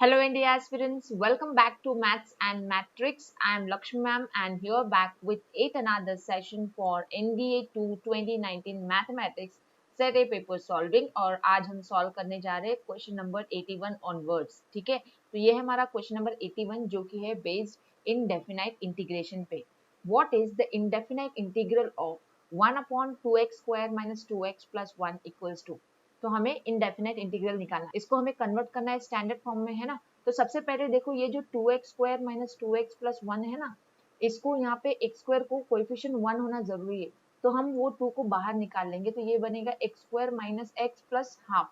Hello India aspirants, welcome back to Maths and Matrix. I am Lakshmi ma'am and here back with yet another session for NDA 2 2019 Mathematics Set A paper solving और आज हम solve करने जा रहे हैं question number 81 onwards. ठीक है, तो ये है हमारा क्वेश्चन नंबर 81 जो कि है बेस्ड इनडेफिनाइट इंटीग्रेशन पे। What is the indefinite integral of 1/2x² - 2x + 1 = 2। तो हमें इनडेफिनेट इंटीग्रल निकालना है, इसको हमें कन्वर्ट करना है स्टैंडर्ड फॉर्म में, है ना। तो सबसे पहले देखो ये जो 2x² - 2x + 1 है ना, इसको यहाँ पे x² को कोएफिशिएंट 1 होना जरूरी है, तो हम वो 2 को बाहर निकाल लेंगे, तो ये बनेगा x² - x + ½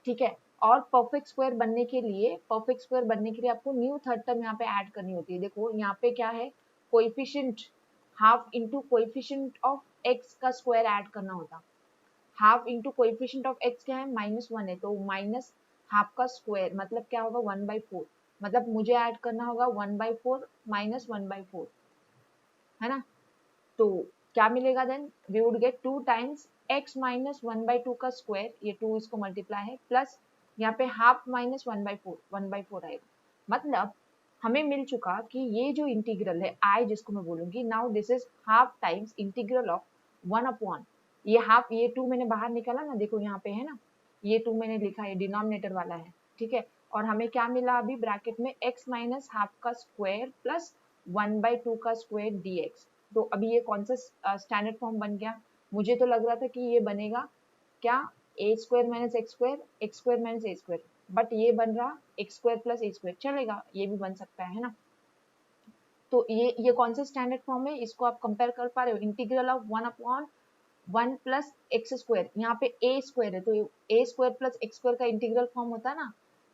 ठीक है। और परफेक्ट स्क्वायर बनने के लिए आपको न्यू थर्ड टर्म यहाँ पे ऐड करनी होती है। देखो यहाँ पे क्या है, coefficient half into coefficient of x का स्क्वायर ऐड करना होता। Half into coefficient of x क्या है, -1 है, तो माइनस हाफ का स्क्वायर मतलब क्या होगा 1/4, मतलब मुझे ऐड करना होगा 1/4 - 1/4, है ना। तो क्या मिलेगा then, we would get 2 times x - 1/2 का स्क्वायर, ये 2 इसको मल्टीप्लाई है, प्लस यहाँ पे हाफ माइनस 1/4 आएगा। मतलब हमें मिल चुका कि ये जो इंटीग्रल है i जिसको मैं बोलूंगी, now this is half times integral of 1 upon ये हाफ, ये 2 मैंने बाहर निकाला ना, देखो यहाँ पे है ना, ये 2 मैंने लिखा है, डिनोमिनेटर वाला है, ठीक है। और हमें क्या मिला अभी ब्रैकेट में, x - हाफ का स्क्वायर प्लस 1/2 का स्क्वायर dx। तो अभी ये कौन सा स्टैंडर्ड फॉर्म बन गया, मुझे तो लग रहा था कि ये बनेगा क्या, a² - x² - a², बट ये बन रहा x² + a², चलेगा, ये भी बन सकता है ना। तो ये कौन सा स्टैंडर्ड फॉर्म है, इसको आप कंपेयर कर पा रहे हो, इंटीग्रल ऑफ 1/1 + x², यहाँ पे a² है, तो a² + x² का इंटीग्रल फॉर्म होता है ना,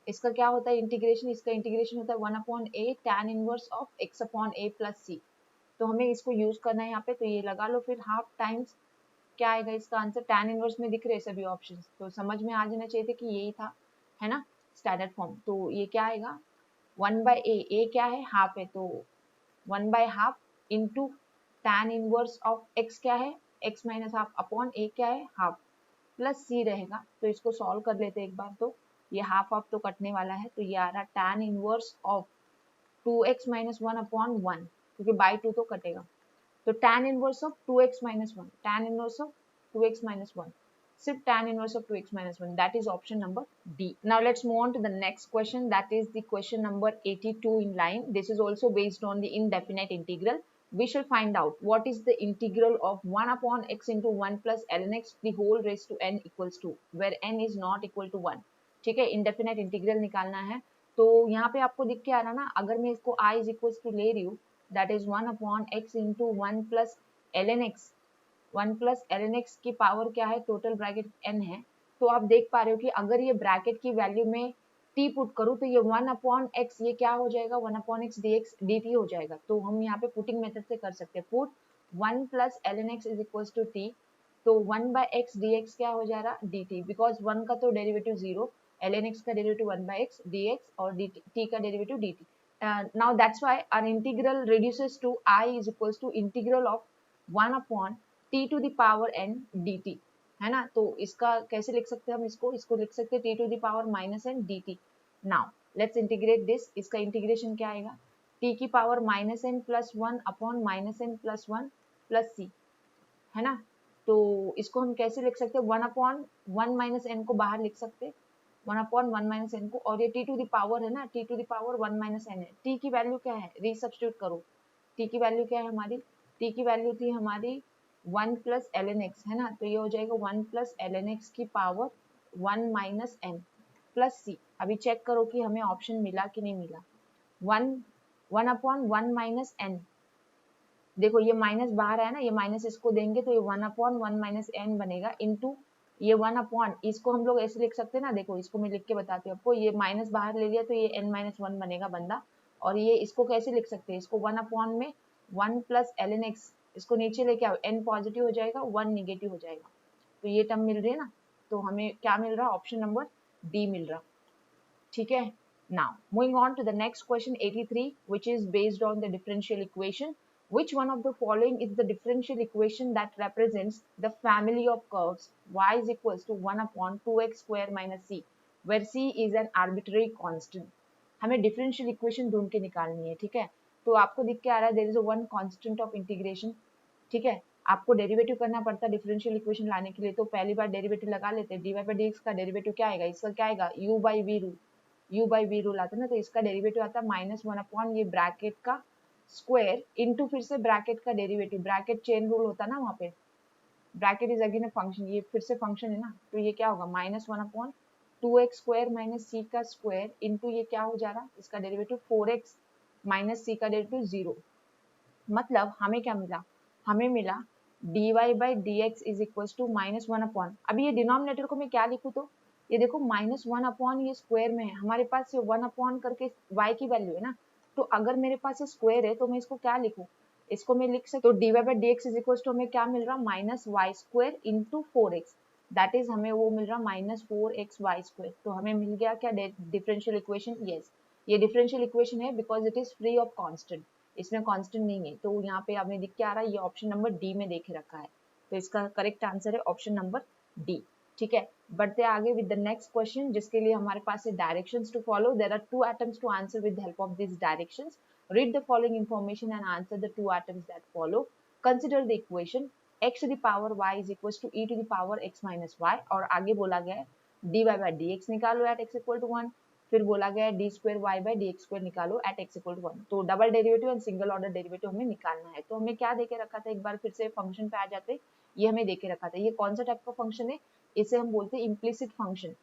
इसका क्या होता है इंटीग्रेशन, इसका इंटीग्रेशन होता है 1/a tan inverse of x/a + c। तो हमें इसको यूज करना है यहाँ पे, तो ये लगा लो फिर हाफ टाइम्स, क्या आएगा इसका आंसर, tan इनवर्स में दिख रहे हैं सभी ऑप्शंस, तो समझ में आ जाना चाहिए थे कि यही था, है ना, स्टैंडर्ड फॉर्म। तो ये क्या आएगा 1/a, a क्या है, हाफ है, तो 1/2 into tan inverse of x क्या है, x - हाफ अपॉन a क्या है, हाफ, प्लस c रहेगा। तो इसको सॉल्व कर लेते हैं एक बार, तो ये हाफ ऑफ तो कटने वाला है, तो ये आ रहा tan inverse of 2x - 1 upon 1, क्योंकि बाई 2 तो कटेगा, तो tan inverse of 2x minus 1, tan inverse of 2x minus 1, सिर्फ tan inverse of 2x minus 1, that is option number D. Now let's move on to the next question, that is the question number 82 in line. This is also based on the indefinite integral. We shall find out what is the integral of 1 upon x into 1 plus ln x the whole raised to n equals 2, where n is not equal to 1. ठीक है, indefinite integral निकालना है। तो यहाँ पे आपको दिख के आ रहा ना, अगर मैं इसको i is equals to ले रही हूँ, that is 1 upon x into 1 plus ln x, 1 plus ln x की पावर क्या है, टोटल ब्रैकेट n है। तो आप देख पा रहे हो कि अगर ये ब्रैकेट की वैल्यू में t पुट करूँ, तो ये 1 upon x ये क्या हो जाएगा, 1 upon x dx dt हो जाएगा। तो हम यहाँ पे पुटिंग मेथड से कर सकते हैं, put 1 plus ln x is equals to t, तो 1/x dx क्या हो जा रहा, dt, बिकॉज 1 का तो डेरिवेटिव 0, ln x का डेरिवेटिव 1/x dx और t का derivative dt। Now that's why our integral reduces to I is equals to integral of 1 upon t to the power n dt, है ना। तो इसका कैसे लिख सकते हैं हम, इसको लिख सकते हैं t to the power minus n dt। Now let's integrate this, इसका इंटीग्रेशन क्या आएगा, t की power minus n plus 1 upon minus n plus 1 plus c, है ना। तो इसको हम कैसे लिख सकते हैं, 1 upon 1 minus n को बाहर लिख सकते हैं, 1 upon 1 minus n को, और ये t to the power है ना, t to the power 1 minus n है। t की वैल्यू क्या है, रीसब्स्टिट्यूट करो, t की वैल्यू क्या है हमारी, t की वैल्यू थी हमारी 1 plus ln x, है ना, तो ये हो जाएगा 1 plus ln x की power 1 minus n plus c। अभी चेक करो कि हमें ऑप्शन मिला कि नहीं मिला, 1 upon 1 minus n, देखो ये माइनस बाहर आया ना, ये माइनस इसको देंगे तो ये 1 अपॉन 1 माइनस एन बनेगा, इनटू ये 1 अपॉन, इसको हम लोग ऐसे लिख सकते हैं ना, देखो इसको मैं लिख के बताती हूँ आपको, ये माइनस बाहर ले लिया तो ये n माइनस 1 बनेगा बंदा, और ये इसको कैसे लिख सकते हैं, इसको 1 अपॉन में 1 प्लस ln x, इसको नीचे लेके आओ, n पॉजिटिव हो जाएगा 1 निगेटिव हो जाएगा, तो ये टर्म मिल रही है ना। तो हमें क्या मिल रहा, ऑप्शन नंबर डी मिल रहा, ठीक है। Now moving on to the next question 83, which is based on the differential equation. Which one of the following is the differential equation that represents the family of curves y is equals to 1 upon 2x square minus c? Where c is an arbitrary constant. हमें differential equation ढूंढ के निकालनी है, ठीक है। तो आपको दिख के आ रहा है there is one constant of integration, ठीक है। आपको डेरिवेटिव करना पड़ता है डिफरेंशियल इक्वेशन लाने के लिए, तो पहली बार डेरिवेटिव लगा लेते हैं। D y by d x का डेरिवेटिव क्या आएगा, इसका क्या आएगा, u by v rule, u by v rule आता है ना, तो इसका डेरिवेटिव आता है -1 अपॉन ये ब्रैकेट का स्क्वायर इंटू फिर से ब्रैकेट का डेरिवेटिव, ब्रैकेट चेन रूल होता है ना वहाँ पे, bracket is again a function, ये फिर से फंक्शन है ना, तो ये क्या होगा -1 अपॉन 2x स्क्वायर माइनस सी का स्क्वायर इंटू ये क्या हो जा रहा है, इसका डेरिवेटिव 4x माइनस सी का डेरिवेटिव 0। मतलब हमें क्या मिला, हमें मिला dy by d x is equal to -1 upon, अभी ये डिनोमिनेटर को मैं क्या लिखूँ, तो ये देखो -1 अपॉन ये स्क्वायर में है, हमारे पास ये 1 अपॉन करके y की वैल्यू है ना, तो अगर मेरे पास ये स्क्वायर है तो मैं इसको क्या लिखूँ, इसको मैं लिख सकती, तो dy by d x is equal to हमें क्या मिल रहा, -y square into 4x, that is हमें वो मिल रहा -4xy स्क्वायर। तो हमें मिल गया क्या, डिफरेंशियल इक्वेशन, यस ये डिफरेंशियल इक्वेशन है because it is free of constant, इसमें कांस्टेंट नहीं है। तो यहाँ पे हमें दिख के आ रहा है, ये ऑप्शन नंबर डी में देखे रखा है, तो इसका करेक्ट आंसर है ऑप्शन नंबर डी, ठीक है। बढ़ते आगे विद द नेक्स्ट क्वेश्चन, जिसके लिए हमारे पास है directions to follow, there are 2 items to answer with help of this directions, read the following information and answer the 2 items that follow, consider the equation x to the power y is equals to e to the power x minus y, और आगे बोला गया है dy by dx निकालो at x equal to 1, फिर बोला गया है d square y by d x square निकालो एट एक्स इक्वल टू 1। तो double derivative and single order derivative हमें निकालना है। तो हमें क्या देके रखा था, एक बार फिर से फंक्शन पे आ जाते, ये हमें देके रखा था, ये कौन सा टाइप का फंक्शन है, इसे हम बोलते हैं इम्प्लिसिट फंक्शन,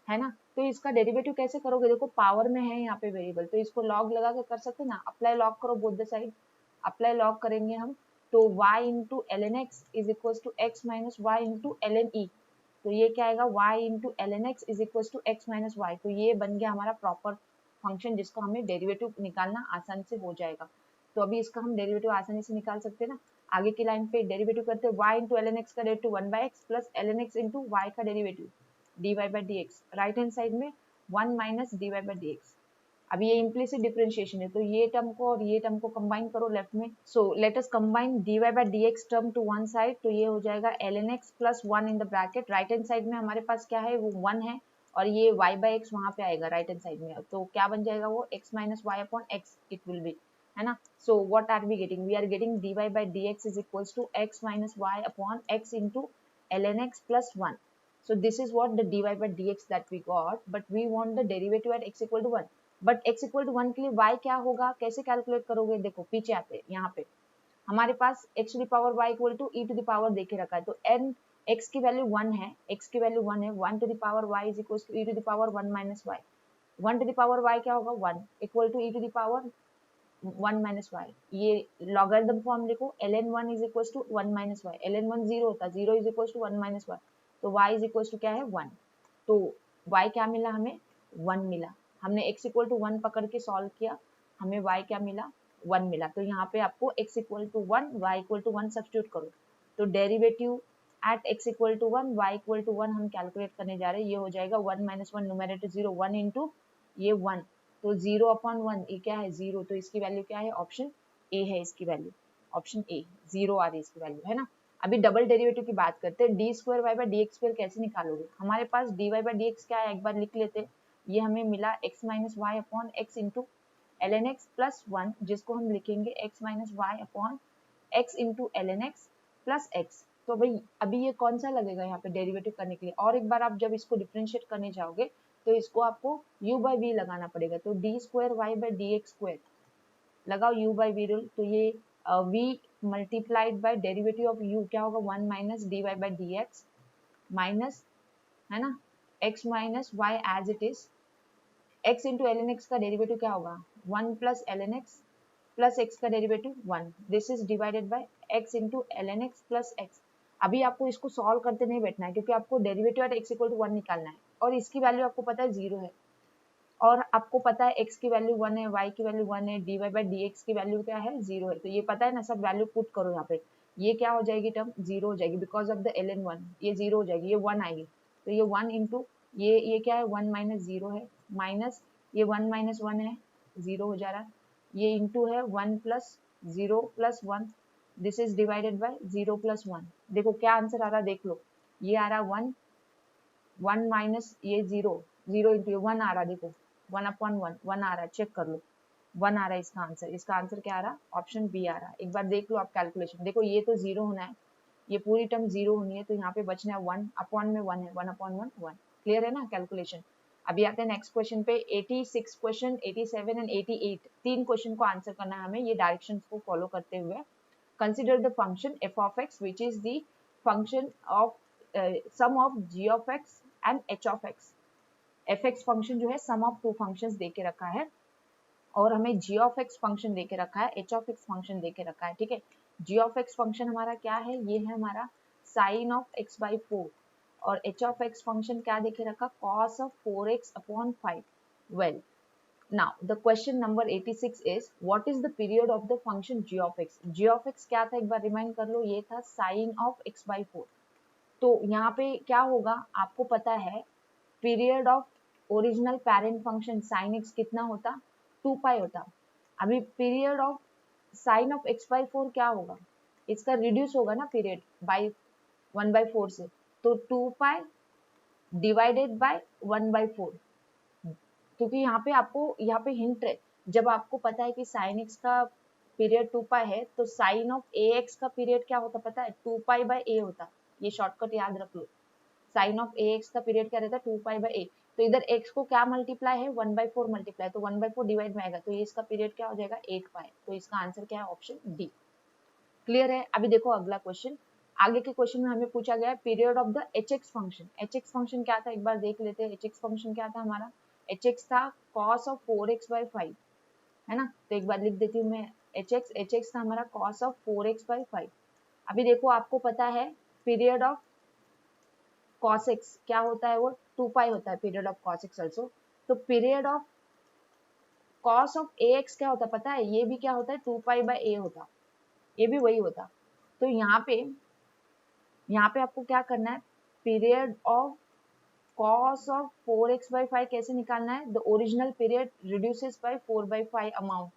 है ना। तो इसका डेरिवेटिव कैसे करोगे, देखो पावर में है यहाँ पे वेरिएबल, तो इसको लॉग लगा के कर सकते ना, अप्लाई लॉग करो both the side, apply log करेंगे हम, तो y into l n x is equal to x minus y into l n e, तो ये क्या आएगा y into l n x is equal to x minus y, तो ये बन गया हमारा प्रॉपर फंक्शन जिसका हमें डेरिवेटिव निकालना आसानी से हो जाएगा। तो अभी इसका हम डेरिवेटिव आसानी से निकाल सकते हैं ना, आगे की लाइन पे डेरिवेटिव करते हैं, y into l n x का derivative 1 by x plus l n x into y का derivative d y by d x, right hand side में 1 minus d y by d x. अभी ये implicit differentiation है, तो ये term को और ये टर्म को कंबाइन करो लेफ्ट में, so let us combine dy by dx term to one side, तो ये हो जाएगा ln x plus 1 in the bracket, right hand side में हमारे पास क्या है, वो 1 है, और ये y बाय x वहां पे आएगा राइट हैंड साइड में, तो क्या बन जाएगा वो x minus y upon x it will be, है ना। So what are we getting, we are getting dy by dx is equals to x minus y upon x into ln x plus 1। So this is what the dy by dx that we got, but we want the derivative at x equal to 1. But x equal to 1 के लिए y क्या होगा, कैसे calculate करोगे, देखो पीछे आते, यहाँ पे हमारे पास x to the power y equal to e to the power देखे रखा है, तो n x की वैल्यू 1 है, x की वैल्यू 1 है, 1 to the power y is equal to e to the power 1 minus y, 1 to the power y क्या होगा 1 equal to e to the power 1 minus y, ये लॉगरिथम फॉर्म लिखो, ln1 is equal to 1 minus y, ln1 0 होता है, 0 is equal to 1 minus y, तो y is equal to क्या है 1, तो y क्या मिला हमें 1 मिला, हमने x इक्वल टू 1 पकड़ के सॉल्व किया, हमें y क्या मिला 1 मिला, तो यहाँ पे आपको x equal to 1 y equal to 1 substitute करो, तो derivative at x equal to 1 y equal to 1 हम कैलकुलेट करने जा रहे हैं, ये हो जाएगा 1 माइनस 1 न्यूमरेटर 0 1 इंटू ये 1, तो 0 अपॉन 1 ये क्या है 0, तो इसकी वैल्यू क्या है, ऑप्शन ए है इसकी वैल्यू, ऑप्शन ए 0 आ रही है इसकी वैल्यू, है ना। अभी डबल डेरिवेटिव की बात करते हैं, d square y by d x square कैसे निकालोगे, हमारे पास d y by d x क्या है, एक बार लिख लेते, ये हमें मिला x minus y upon x into l n x plus 1, जिसको हम लिखेंगे x minus y upon x into l n x plus x. तो भाई अभी ये कौन सा लगेगा यहाँ पे डेरिवेटिव करने के लिए, और एक बार आप जब इसको डिफ्रेंशिएट करने जाओगे तो इसको आपको u बाई वी लगाना पड़ेगा, तो d square y by d x square लगाओ u बाई वी रूल, तो ये v multiplied by derivative of u क्या होगा 1 minus d y by d x minus, है ना, x minus y as it is, x into l n x का derivative क्या होगा 1 plus l n x plus x का derivative 1, this is divided by x into l n x plus x. अभी आपको इसको solve करते नहीं बैठना है, क्योंकि आपको derivative at x equal to 1 निकालना है, और इसकी वैल्यू आपको पता है 0 है, और आपको पता है x की वैल्यू 1 है, y की वैल्यू 1 है, dy बाई dx की वैल्यू क्या है 0 है, तो ये पता है ना, सब वैल्यू पुट करो यहाँ पे, ये क्या हो जाएगी टर्म 0 हो जाएगी, बिकॉज ऑफ द ln1 ये 0 हो जाएगी, ये 1 आएगी, तो ये 1 इंटू ये क्या है 1 माइनस 0 है, माइनस ये 1 माइनस 1 है 0 हो जा रहा है, ये इंटू है 1 plus 0 plus 1, this is divided bye 0 plus 1, देखो क्या आंसर आ रहा है देख लो, ये आ रहा 1 1 माइनस ये 0 0 इंटू 1 आ रहा, देखो 1/1 1 आ रहा है, चेक कर लो 1 आ रहा है इसका आंसर क्या आ रहा, ऑप्शन बी आ रहा है। एक बार देख लो आप कैलकुलेशन, देखो ये तो 0 होना है, ये पूरी टर्म 0 होनी है, तो यहाँ पे बचना है 1 अपॉन में 1 है, 1/1 1। क्लियर है ना कैलकुलेशन। अभी आते हैं नेक्स्ट क्वेश्चन पे। 86 क्वेश्चन, 87 एंड 88, तीन क्वेश्चन को आंसर करना है हमें ये डायरेक्शंस को फॉलो करते हुए। Consider the function f of x which is the function of sum of g of x and h of x। fx function जो है सम ऑफ टू फंक्शंस देके रखा है और हमें g of x फंक्शन देके रखा है, h of x फंक्शन देके रखा है, ठीक है। g of x फंक्शन हमारा क्या है, ये है हमारा sin of x by 4 और h of x फंक्शन क्या देके रखा, cos of 4x upon 5। well, now the question number 86 is what is the period of the function g of x। g of x क्या था, एक बार remind कर लो, ये था sin of x by 4। तो यहाँ पे क्या होगा, आपको पता है period of original parent function sin x कितना होता, 2 पाई होता। अभी period of sin of x by 4 क्या होगा, इसका रिड्यूस होगा ना पीरियड बाई 1/4 से, तो 2 पाई डिवाइडेड बाय 1/4। क्योंकि यहाँ पे आपको यहाँ पे हिंट है, जब आपको पता है कि sin x का पीरियड 2 पाई है तो sin ऑफ ax का पीरियड क्या होता पता है, 2 पाई बाय a होता। ये शॉर्टकट याद रख लो, sin ऑफ ax का पीरियड क्या रहता है, 2 पाई बाय a। तो इधर x को क्या मल्टीप्लाई है, 1/4 मल्टीप्लाई, तो 1/4 डिवाइड में आएगा, तो ये इसका पीरियड क्या हो जाएगा, 8 पाई। तो इसका आंसर क्या है, ऑप्शन डी। क्लियर है। अभी देखो अगला क्वेश्चन, आगे के क्वेश्चन में हमें पूछा गया है period of the hx function. hx function क्या था, एक बार देख लेते हैं। hx फंक्शन क्या था हमारा, hx था cos ऑफ 4x/5, है ना। तो एक बार लिख देती हूँ मैं, hx था हमारा cos ऑफ 4x/5। अभी देखो आपको पता है पीरियड ऑफ cos x क्या होता है, वो 2 पाई होता है period of cos x also. तो period of cos of ax क्या होता है पता है, ये भी क्या होता है, 2 पाई बाय a होता, ये भी वही होता। तो यहाँ पे आपको क्या करना है, period of cos of 4x/5 कैसे निकालना है, the original period reduces by 4/5 amount.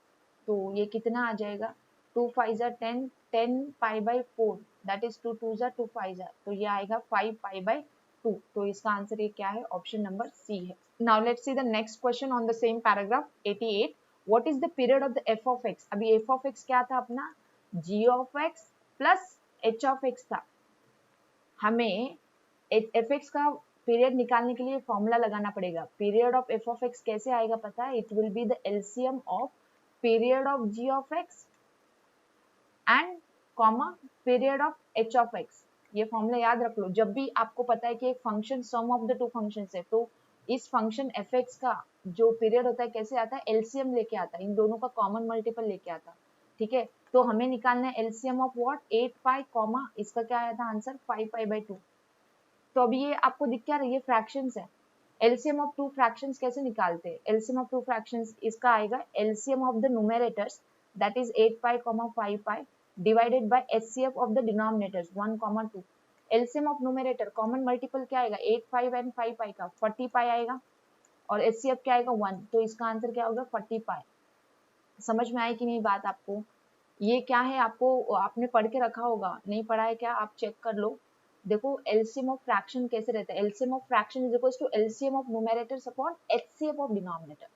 तो ये कितना आ जाएगा, 2 5 जा 10, 10 पाई बाय 4, दैट इज 2 2 जा 2 5 जा, तो ये आएगा 5 पाई बाय 2। तो इसका आंसर ये क्या है, ऑप्शन नंबर सी है। Now let's see the next question on the same paragraph 88। What is the period of the f of x। अभी f of x क्या था अपना, g of x plus h of x था। हमें fx का period निकालने के लिए फॉर्मूला लगाना पड़ेगा। Period of f of x कैसे आएगा पता है, it will be the LCM of period of g of x and comma period of h of x। ये फॉर्मूला याद रख लो, जब भी आपको पता है कि एक function sum of the two function है, तो इस फंक्शन fx का जो पीरियड होता है कैसे आता है, एलसीएम लेके आता है, इन दोनों का कॉमन मल्टीपल लेके आता। ठीक है, तो हमें निकालना है LCM of what, 8 pi comma इसका क्या आया था आंसर, 5 पाई बाय 2। तो अभी ये आपको दिख क्या रही है, फ्रैक्शंस है। एलसीएम ऑफ टू फ्रैक्शंस कैसे निकालते हैं, एलसीएम ऑफ टू फ्रैक्शंस इसका आएगा LCM of the numerators that is 8 pi 5 pi divided by HCF of the denominators 1 2। LCM of numerator common multiple क्या आएगा, 8 5 एंड 5 पाई का 40 पाई आएगा और एचसीएफ क्या आएगा 1, तो इसका आंसर क्या होगा 40 पाई। समझ में आई कि नहीं बात आपको, ये क्या है आपको आपने पढ़ के रखा होगा, नहीं पढ़ा है क्या, आप चेक कर लो। देखो एलसीएम ऑफ फ्रैक्शन कैसे रहता है, LCM of fraction is equals to LCM of numerators upon HCF of denominator,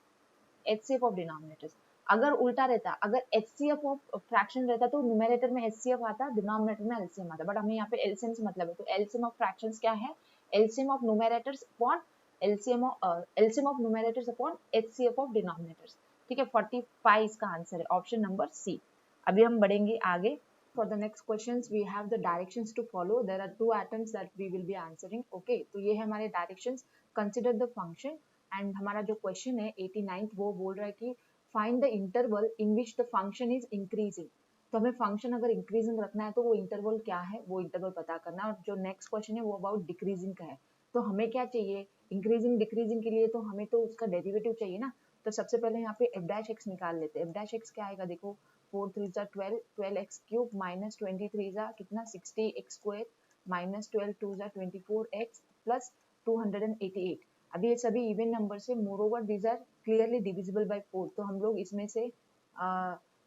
HCF of denominators. अगर उल्टा रहता, अगर एचसीएफ ऑफ फ्रैक्शन रहता तो न्यूमरेटर में एचसीएफ आता, डिनोमिनेटर में एलसीएम आता, बट हमें यहाँ पे एलसीएम से मतलब है। तो एलसीएम ऑफ फ्रैक्शंस क्या है, LCM of numerators upon LCM of numerators upon HCF of denominators. ठीक है, 45 इसका आंसर है, ऑप्शन नंबर सी। अभी हम बढ़ेंगे आगे। For the next questions, we have the directions to follow. There are two items that we will be answering. Okay, तो ये है हमारे directions. Consider the function. And हमारा जो question है 89th वो बोल रहा है कि find the interval in which the function is increasing. तो हमें फंक्शन अगर इंक्रीजिंग रखना है तो वो इंटरवल क्या है, वो इंटरवल पता करना है। और जो नेक्स्ट क्वेश्चन है वो अबाउट डिक्रीजिंग का है। तो हमें क्या चाहिए, इंक्रीजिंग डिक्रीजिंग के लिए तो हमें तो उसका डेरिवेटिव चाहिए ना। तो सबसे पहले यहाँ पे f डैश एक्स निकाल लेते हैं। f डैश एक्स क्या आएगा, देखो 4 3 जा 12, 12x क्यूब माइनस 23 जा कितना 60x स्क्वायर माइनस 12 2 जा 24x प्लस 288। अभी ये सभी इवन नंबर से, moreover these are clearly divisible by 4, तो हम लोग इसमें से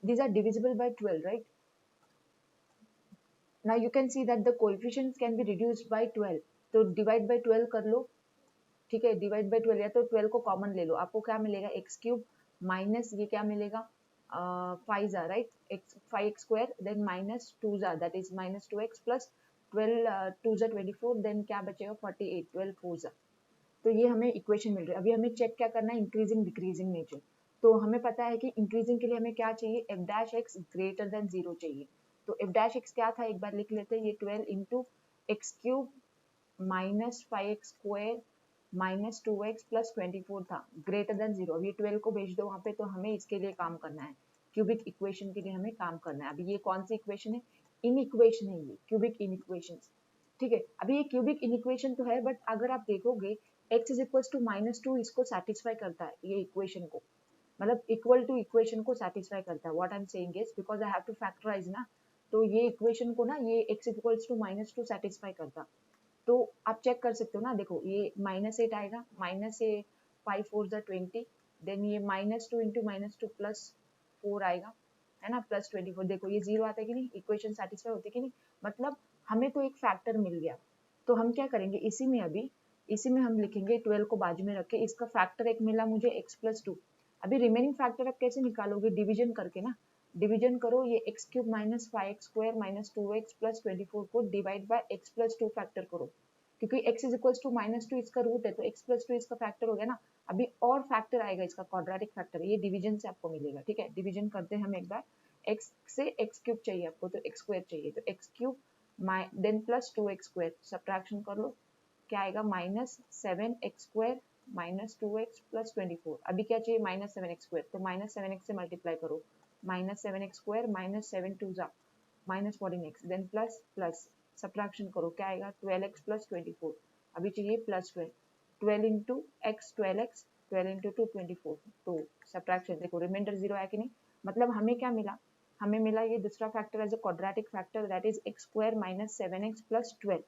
these are divisible by 12, right. Now you can see that the coefficients can be reduced by 12, तो डिवाइड बाय 12 कर लो, ठीक है, डिवाइड बाई 12, या तो 12 को कॉमन ले लो, आपको क्या मिलेगा एक्स क्यूब माइनस ये क्या मिलेगा 5 right, x 5x square then minus 2 that is minus 2x plus 12 2 24, then क्या बचेगा 48, 12 4 तो ये हमें इक्वेशन मिल रही है। अभी हमें चेक क्या करना है, इंक्रीजिंग डिक्रीजिंग नेचर। तो हमें पता है कि इंक्रीजिंग के लिए हमें क्या चाहिए, F dash x greater than 0 चाहिए। तो एफ डैश एक्स क्या था, एक बार लिख लेते हैं, ये 12 into x cube minus 5x square minus 2x plus 24 था, ग्रेटर देन 0। अब ये 12 को भेज दो वहाँ पे, तो हमें इसके लिए काम करना है, क्यूबिक इक्वेशन के लिए हमें काम करना है। अभी ये कौन सी इक्वेशन है, इन इक्वेशन है ये, क्यूबिक इन इक्वेशन। ठीक है, अभी ये क्यूबिक इन इक्वेशन तो है, बट अगर आप देखोगे x is equal to minus 2 इसको सेटिस्फाई करता है, ये इक्वेशन को, मतलब इक्वल टू इक्वेशन को सेटिस्फाई करता है। What I am saying is because I have to factorise ना, तो ये इक्वेशन को ना ये x is equal to minus 2 satisfy करता। तो आप चेक कर सकते हो ना, देखो ये माइनस 8 आएगा, माइनस से 5 4 20, देन ये माइनस 2 इंटू माइनस 2 प्लस 4 आएगा, है ना, प्लस 24। देखो ये 0 आता है कि नहीं, इक्वेशन सेटिस्फाई होती है कि नहीं, मतलब हमें तो एक फैक्टर मिल गया। तो हम क्या करेंगे, इसी में हम लिखेंगे 12 को बाजू में रख के, इसका फैक्टर एक मिला मुझे x प्लस 2। अभी रिमेनिंग फैक्टर आप कैसे निकालोगे, डिवीजन करके ना, डिवीजन करो, ये x cube minus 5x square minus 2x plus 24 को divide by x plus 2 factor करो, क्योंकि x is equal to minus 2 इसका रूट है, तो x प्लस 2 इसका फैक्टर हो गया ना। अभी और फैक्टर आएगा इसका, क्वाड्रेटिक फैक्टर, ये डिवीजन से आपको मिलेगा। ठीक है, डिवीजन करते हैं हम एक बार, x से x क्यूब चाहिए आपको, तो x स्क्वायर चाहिए, तो x cube then plus 2x square, subtraction कर लो, क्या आएगा minus 7x square minus 2x plus 24। अभी क्या चाहिए माइनस 7x स्क्वायर, तो माइनस 7x से मल्टीप्लाई करो, माइनस 7x स्क्वायर माइनस 7 2 जा minus 14x, then plus plus subtraction करो, क्या आएगा 12x प्लस 24। अभी चाहिए plus 12, 12 into x 12x, 12 into 2 24, तो सब्ट्रैक्शन देखो रिमाइंडर 0 आया कि नहीं, मतलब हमें क्या मिला, हमें मिला ये दूसरा factor as a quadratic factor, that is x square minus 7x plus 12।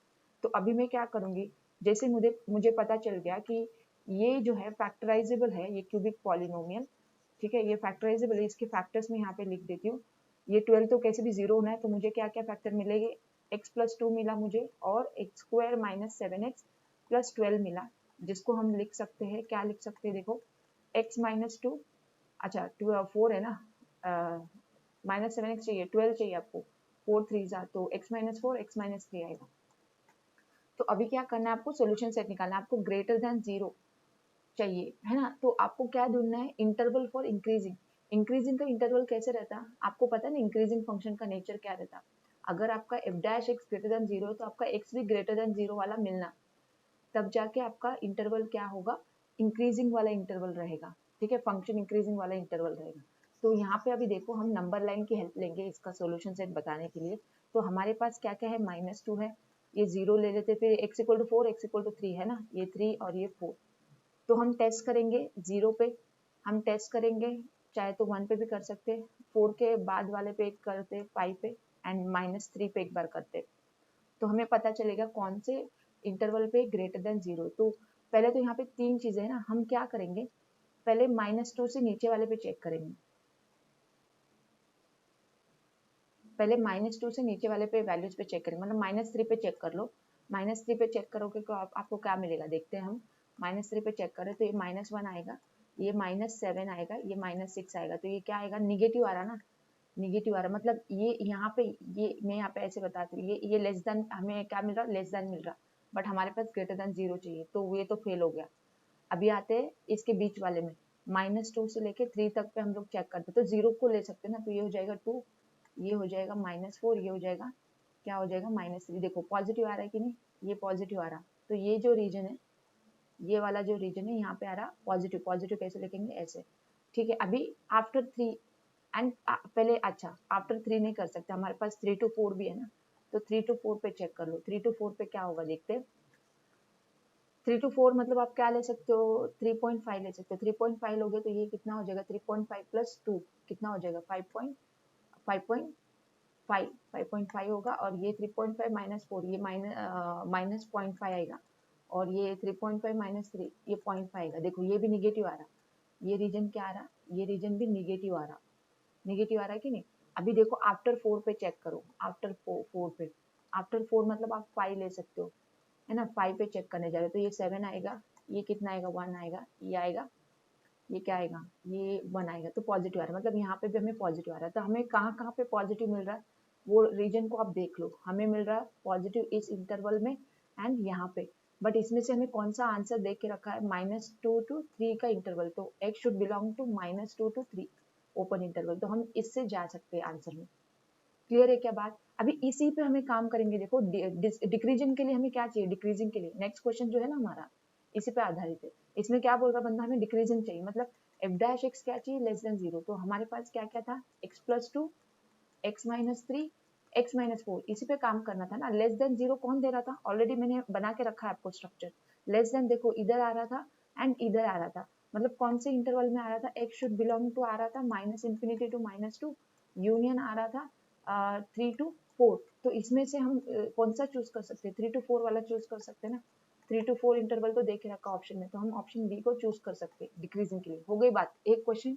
तो अभी मैं क्या करूंगी, जैसे मुझे पता चल गया कि ये जो है फैक्टराइजेबल है, ये क्यूबिक पॉलिनोमियल, ठीक है, ये फैक्टराइजेबल है, इसके फैक्टर्स में यहाँ पे लिख देती हूँ। ये 12 तो कैसे भी 0 होना है, तो मुझे क्या क्या फैक्टर मिलेंगे, x प्लस 2 मिला मुझे, और x square minus 7x plus 12 मिला, जिसको हम लिख सकते हैं, क्या लिख सकते हैं देखो, x माइनस 2, अच्छा 4 है ना, माइनस 7x चाहिए, 12 चाहिए आपको, 4 3 जा, तो x माइनस 4 x माइनस 3 आएगा। तो अभी क्या करना है आपको, सोल्यूशन सेट निकालना है, आपको ग्रेटर देन 0 चाहिए, है ना, तो आपको क्या ढूंढना है, इंटरवल फॉर इंक्रीजिंग। इंक्रीजिंग का इंटरवल कैसे रहता है आपको पता है ना, इंक्रीजिंग फंक्शन का नेचर क्या रहता है, अगर आपका F dash x greater than 0 तो आपका एक्स भी ग्रेटर देन 0 वाला मिलना, तब जाके आपका इंटरवल क्या होगा, इंक्रीजिंग वाला इंटरवल रहेगा। ठीक है, फंक्शन इंक्रीजिंग वाला इंटरवल रहेगा। तो यहाँ पे अभी देखो हम नंबर लाइन की हेल्प लेंगे इसका सोल्यूशन सेट बताने के लिए। तो हमारे पास क्या क्या है, माइनस 2 है, ये 0 ले लेते, फिर x equal to 4 x equal to 3 है ना, ये 3 और ये 4। तो हम टेस्ट करेंगे 0 पे, हम टेस्ट करेंगे, चाहे तो 1 पे भी कर सकते, 4 के बाद वाले पे एक करते, 5 पे, एंड माइनस 3 पे एक बार करते, तो हमें पता चलेगा कौन से इंटरवल पे ग्रेटर देन 0। तो पहले तो यहाँ पे 3 चीजें है ना, हम क्या करेंगे, पहले माइनस 2 से नीचे वाले पे चेक करेंगे, पहले माइनस 2 से नीचे वाले पे वैल्यूज पे चेक करेंगे, मतलब माइनस 3 पे चेक कर लो, माइनस 3 पे चेक करोगे तो आपको क्या मिलेगा, देखते हैं हम, माइनस 3 पे चेक करें तो ये माइनस 1 आएगा, ये माइनस 7 आएगा, ये माइनस 6 आएगा, तो ये क्या आएगा, निगेटिव आ रहा ना, निगेटिव आ रहा, मतलब ये यहाँ पे, ये मैं यहाँ पे ऐसे बताती हूँ, ये लेस देन, हमें क्या मिल रहा, लेस देन मिल रहा, बट हमारे पास ग्रेटर देन 0 चाहिए, तो ये तो फेल हो गया। अभी आते हैं इसके बीच वाले में, माइनस 2 से लेके 3 तक पे हम लोग चेक करते, तो 0 को ले सकते हैं ना, तो ये हो जाएगा 2, ये हो जाएगा माइनस 4, ये हो जाएगा, क्या हो जाएगा माइनस 3। देखो पॉजिटिव आ रहा है कि नहीं, ये पॉजिटिव आ रहा, तो ये जो रीजन है, ये वाला जो रीजन है यहाँ पे आ रहा पॉजिटिव, पॉजिटिव कैसे लिखेंगे ऐसे। ठीक है, अभी आफ्टर 3 एंड पहले, अच्छा आफ्टर 3 नहीं कर सकते, हमारे पास 3 to 4 भी है ना, तो 3 to 4 पे चेक कर लो, 3 to 4 पे क्या होगा देखते हैं। 3 to 4 मतलब आप क्या ले सकते हो, 3.5 ले सकते हो, 3.5 लोगे तो ये कितना हो जाएगा, 3.5 प्लस 2 कितना हो जाएगा, 5.5 5.5 होगा, और ये 3.5 माइनस 4, ये माइनस 0.5 आएगा, और ये 3.5 माइनस 3, ये 0.5 आएगा। देखो ये भी निगेटिव आ रहा, ये रीजन क्या आ रहा, ये रीजन भी निगेटिव आ रहा, निगेटिव आ रहा है कि नहीं। अभी देखो आफ्टर 4 पे चेक करो, आफ्टर 4 पे, आफ्टर 4 मतलब आप 5 ले सकते हो, है ना, 5 पे चेक करने जा रहे हो, तो ये 7 आएगा, ये कितना आएगा 1 आएगा, ये आएगा, ये क्या आएगा, ये 1 आएगा, तो पॉजिटिव आ रहा है, मतलब यहाँ पे भी हमें पॉजिटिव आ रहा है। तो हमें कहाँ कहाँ पे पॉजिटिव मिल रहा है वो रीजन को आप देख लो, हमें मिल रहा है पॉजिटिव इस इंटरवल में एंड यहाँ पे, बट इसमें से हमें कौन सा आंसर देख के रखा है -2 to 3 का इंटरवल, तो x should belong to -2 to 3 open interval, तो हम इससे जा सकते हैं आंसर में। क्लियर है क्या बात? अभी इसी पे हमें काम करेंगे। देखो डिक्रीजिंग के लिए हमें क्या चाहिए, डिक्रीजिंग के लिए नेक्स्ट क्वेश्चन जो है ना हमारा इसी पे आधारित है। इसमें क्या बोल रहा बंदा, हमें डिक्रीजिंग चाहिए, मतलब एफ डैश एक्स क्या चाहिए, लेस देन 0। तो हमारे पास क्या क्या था, x+2, x-3, x-4, इसी पे काम करना था ना। लेस देन 0 कौन दे रहा था, ऑलरेडी मैंने बना के रखा है आपको स्ट्रक्चर। लेस देन देखो इधर आ रहा था एंड इधर आ रहा था, मतलब कौन से इंटरवल में आ रहा था, x शुड बिलोंग टू आ रहा था -∞ to -2, यूनियन आ रहा था 3 to 4। तो इसमें से हम कौन सा चूज कर सकते हैं, 3 to 4 वाला चूज कर सकते हैं ना। 3 to 4 इंटरवल तो देख रखा ऑप्शन में, तो हम ऑप्शन बी को चूज कर सकते हैं डिक्रीजिंग के लिए। हो गई बात, एक क्वेश्चन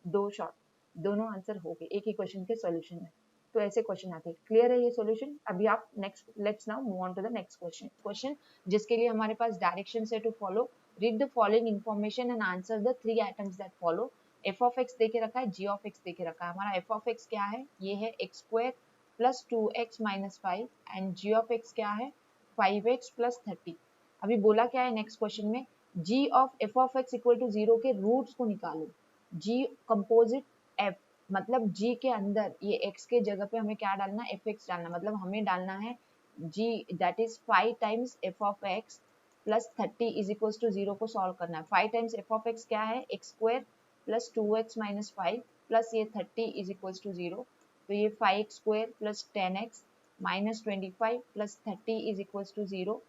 दो शॉर्ट, दोनों आंसर हो गए एक ही क्वेश्चन के सॉल्यूशन में। तो ऐसे क्वेश्चन आते हैं। क्लियर है ये सॉल्यूशन? अभी आप next, let's now move on to the next question जिसके लिए हमारे पास डायरेक्शन है to follow. Read the following information and answer the 3 items that follow. F of x देके रखा है, जी ऑफ एक्स देके रखा है। हमारा एफ ऑफ एक्स क्या है, ये है x² + 2x - 5 and ji of x क्या है 5x + 30। अभी बोला क्या है नेक्स्ट क्वेश्चन में, g of f of x equal to 0 के रूट्स को निकालो। g कंपोजिट f, मतलब g के अंदर ये x के जगह पे हमें क्या डालना, fx डालना, मतलब हमें डालना है g that is 5 times f of x + 30 is equals to 0 को सॉल्व करना है। 5 टाइम्स f ऑफ x क्या है, x² + 2x - 5 प्लस ये 30 इज इक्वल्स टू 0, तो ये 5x² + 10x - 25 + 30 is equals to 0,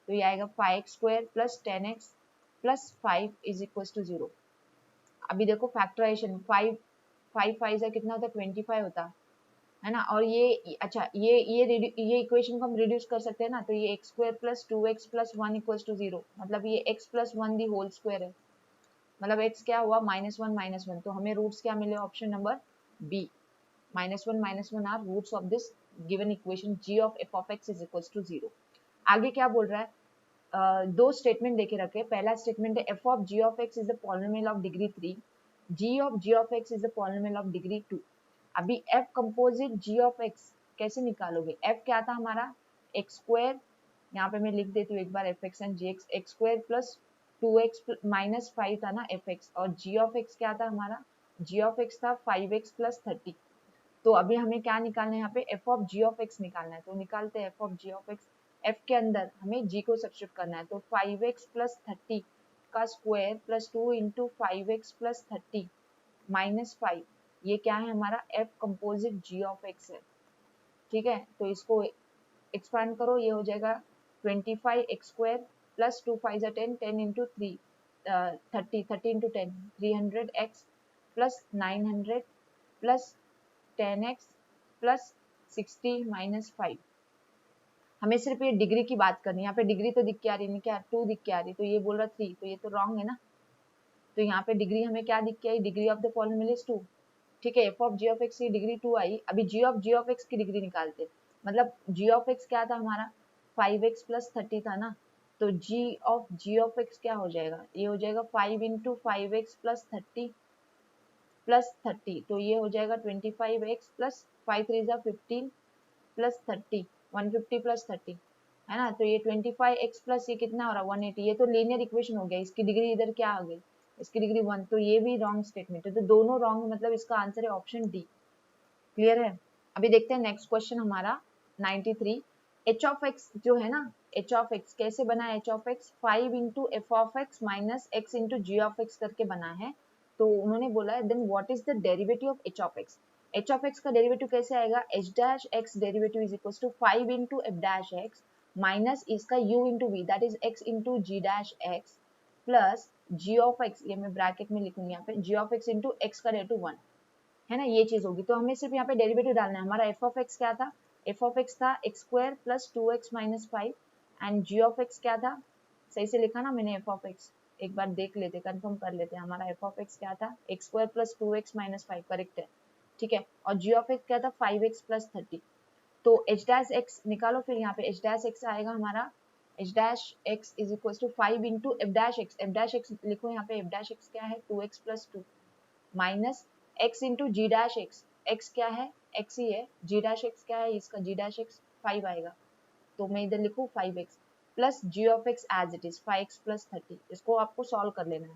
तो ये आएगा 5x² + 10x + 5 is equals to 0। अभी देखो फैक्टराइजेशन, 5 5 से कितना होता है 25 होता है ना। और ये अच्छा ये इक्वेशन को हम रिड्यूस कर सकते हैं ना, तो ये x² + 2x + 1 इक्वल्स टू 0, मतलब ये x + 1 दी होल स्क्वायर है, मतलब x क्या हुआ -1 -1, तो हमें रूट्स क्या मिले, option number B -1 -1 are roots of this given equation g of f of x is equals to 0। आगे क्या बोल रहा है, दो स्टेटमेंट देके रखे। पहला स्टेटमेंट है f of g of x is the polynomial of degree 3, g of g of x is the polynomial of degree 2। अभी f composite g of x कैसे निकालोगे, f क्या था हमारा x², यहाँ पे मैं लिख देती हूँ एक बार fx and gx, x² + 2x - 5 था ना fx, और g ऑफ x क्या था हमारा, g ऑफ x था 5x + 30। तो अभी हमें क्या निकालना है, यहाँ पे f of g of x निकालना है, तो निकालते हैं f of g of x। f के अंदर हमें g को सब्स्टिट्यूट करना है, तो 5x + 30 का स्क्वायर + 2 × 5x + 30 - 5, ये क्या है हमारा f composite g of x है। ठीक है, तो इसको एक्सपांड करो, ये हो जाएगा 25x² + 2 5 10 10 × 3 30 30 × 10 300x + 900 + 10x + 60 - 5। हमें सिर्फ ये डिग्री की बात करनी है, यहाँ पे डिग्री तो दिख के आ रही है, क्या 2 दिख के आ रही है, तो ये बोल रहा 3, तो ये तो रॉन्ग है ना। तो यहाँ पे डिग्री हमें क्या दिख के आई, degree of the polynomial is 2। ठीक है, f of g of x की डिग्री 2 आई। अभी g ऑफ x की डिग्री निकालते, मतलब g ऑफ x क्या था हमारा 5x + 30 था ना, तो g ऑफ x क्या हो जाएगा, ये हो जाएगा 5 × 5x + 30 + 30, तो ये हो जाएगा 25x + 5 3 = 15 + 30 150 + 30 है ना। तो ये 25x प्लस ये कितना हो रहा है 180, ये तो लीनियर इक्वेशन हो गया, इसकी डिग्री इधर क्या आ गई, इसकी डिग्री 1, तो ये भी रॉन्ग स्टेटमेंट है, तो दोनों रॉन्ग, मतलब इसका आंसर है ऑप्शन डी। क्लियर है? अभी देखते हैं नेक्स्ट क्वेश्चन हमारा 93। h ऑफ x जो है ना, h ऑफ x कैसे बना है, h of x 5 × f of x minus x × g of x करके बना है। तो उन्होंने बोला है then what is the derivative of h of x। h of x का डेरिवेटिव कैसे आएगा, h dash x derivative is equal to 5 × f dash x minus इसका u × v that is x × g dash x plus g of x, ये मैं bracket में लिखूंगी यहाँ पे, g ऑफ x × x का डेरिवेटिव 1 है ना, ये चीज होगी। तो हमें सिर्फ यहाँ पे डेरिवेटिव डालना है। हमारा f ऑफ x क्या था, f ऑफ x था x² + 2x - 5 and g of x क्या था, सही से लिखा ना मैंने f ऑफ x, एक बार देख लेते, कंफर्म कर लेते हैं। हमारा f ऑफ x क्या था x² + 2x - 5, करेक्ट है, ठीक है। और g ऑफ x क्या था 5x + 30। तो h डैश x निकालो, फिर यहाँ पे h डैश x आएगा हमारा h dash x is equal to 5 into f dash x, f dash x लिखो यहाँ पे, एफ डैश एक्स क्या है 2x plus 2 minus x into g dash x, x क्या है x ही है, जी डैश एक्स क्या है इसका, जी डैश एक्स 5 आएगा, तो मैं इधर लिखूँ 5x plus g of x as it is 5x plus 30, इसको आपको सॉल्व कर लेना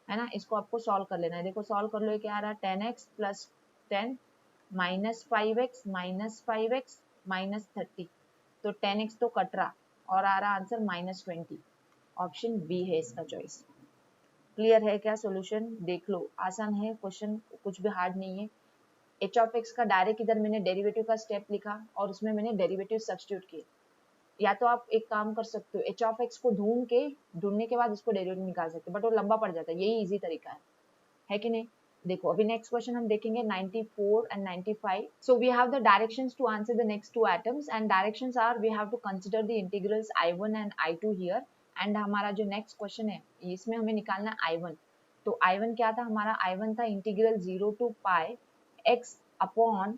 है ना, इसको आपको सॉल्व कर लेना है। देखो सॉल्व कर लो, ये क्या आ रहा है 10x plus 10 minus 5x minus 30, तो 10x तो कट रहा और आ रहा आंसर -20, ऑप्शन बी है इसका चॉइस। क्लियर है क्या सॉल्यूशन? देख लो, आसान है क्वेश्चन, कुछ भी हार्ड नहीं है। एच ऑफ एक्स का डायरेक्ट इधर मैंने डेरिवेटिव का स्टेप लिखा और उसमें मैंने डेरिवेटिव सब्स्टिट्यूट किए। या तो आप एक काम कर सकते हो, एच ऑफ एक्स को ढूंढने के बाद इसको डेरिवेटिव निकाल सकते हो, बट वो लंबा पड़ जाता है, यही इजी तरीका है कि नहीं? देखो अभी नेक्स्ट क्वेश्चन हम देखेंगे 94 and 95। So we have the directions to answer the next two items and directions are we have to consider the integrals I1 and I2 here. And हमारा जो नेक्स्ट क्वेश्चन है इसमें हमें निकालना I1। तो I1 क्या था हमारा? I1 था integral 0 to pi x upon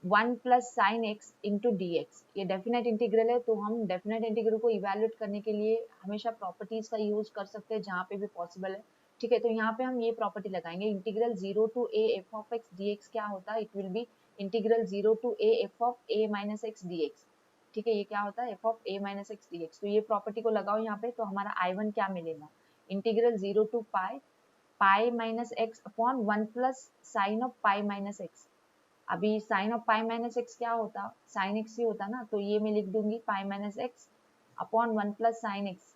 1 plus sine x into d x. ये डेफिनेट इंटीग्रल है, तो हम डेफिनेट इंटीग्रल को इवेल्युएट करने के लिए हमेशा प्रॉपर्टीज का यूज कर सकते हैं जहाँ पे भी पॉसिबल है। ठीक है, तो यहाँ पे हम ये प्रॉपर्टी लगाएंगे, integral 0 to a f of x dx क्या होता है? It will be integral 0 to a f of a minus x dx। ठीक है, ये क्या होता है? f of a minus x dx। तो ये प्रॉपर्टी को लगाओ यहाँ पे, तो हमारा I1 क्या मिलेगा? Integral 0 to pi minus x upon 1 plus sine of pi minus x। अभी sine of pi minus x क्या होता? साइन एक्स ही होता ना, तो ये मैं लिख दूंगी पाई minus x upon 1 plus sine x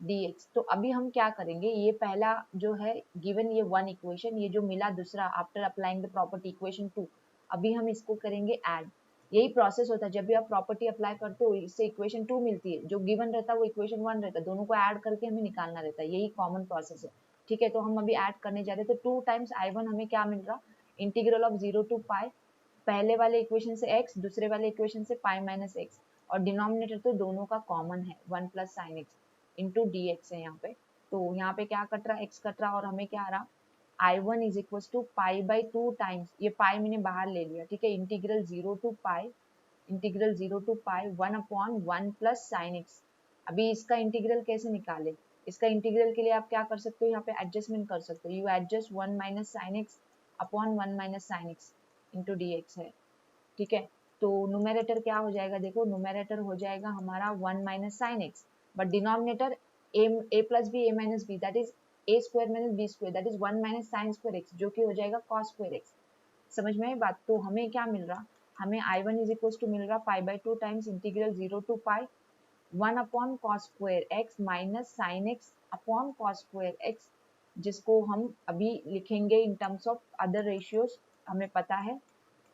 dx। तो अभी हम क्या करेंगे, ये पहला जो है गिवन ये वन इक्वेशन, ये जो मिला दूसरा after applying the property equation 2, अभी हम इसको करेंगे ऐड। यही प्रोसेस होता है जब भी आप प्रॉपर्टी अप्लाई करते हो, इससे इक्वेशन 2 मिलती है, जो गिवन रहता है वो इक्वेशन 1 रहता है, दोनों को ऐड करके हमें निकालना रहता है, यही कॉमन प्रोसेस है। ठीक है, तो हम अभी ऐड करने जा रहे हैं, तो 2 टाइम्स I1 हमें क्या मिल रहा? इंटीग्रल ऑफ 0 टू पाई, पहले वाले इक्वेशन से x, दूसरे वाले इक्वेशन से पाई माइनस एक्स, और डिनोमिनेटर तो दोनों का कॉमन है 1 plus sine x into d x है यहाँ पे। तो यहाँ पे क्या कट रहा? x कट रहा, और हमें क्या आ रहा? I1 is equal to pi by 2 times, ये पाई मैंने बाहर ले लिया, ठीक है, integral 0 to pi 1 upon 1 plus sine x. अभी इसका इंटीग्रल कैसे निकाले? इसका इंटीग्रल के लिए आप क्या कर सकते हो, यहाँ पे एडजस्टमेंट कर सकते हो, you adjust 1 minus sine x upon 1 minus sine x into d x है। ठीक है, तो न्यूमेरेटर क्या हो जाएगा? देखो न्यूमेरेटर हो जाएगा हमारा 1 minus sine x, but denominator a plus b a minus b, that is a square minus b square, that is 1 minus sine square x, जो कि हो जाएगा कॉस स्क्वायर एक्स। समझ में आई बात? तो हमें क्या मिल रहा? हमें I1 इज इक्वल टू मिल रहा pi by 2 times integral 0 to pi 1 upon cos square x minus sine x upon cos square x, जिसको हम अभी लिखेंगे in terms of other ratios. हमें पता है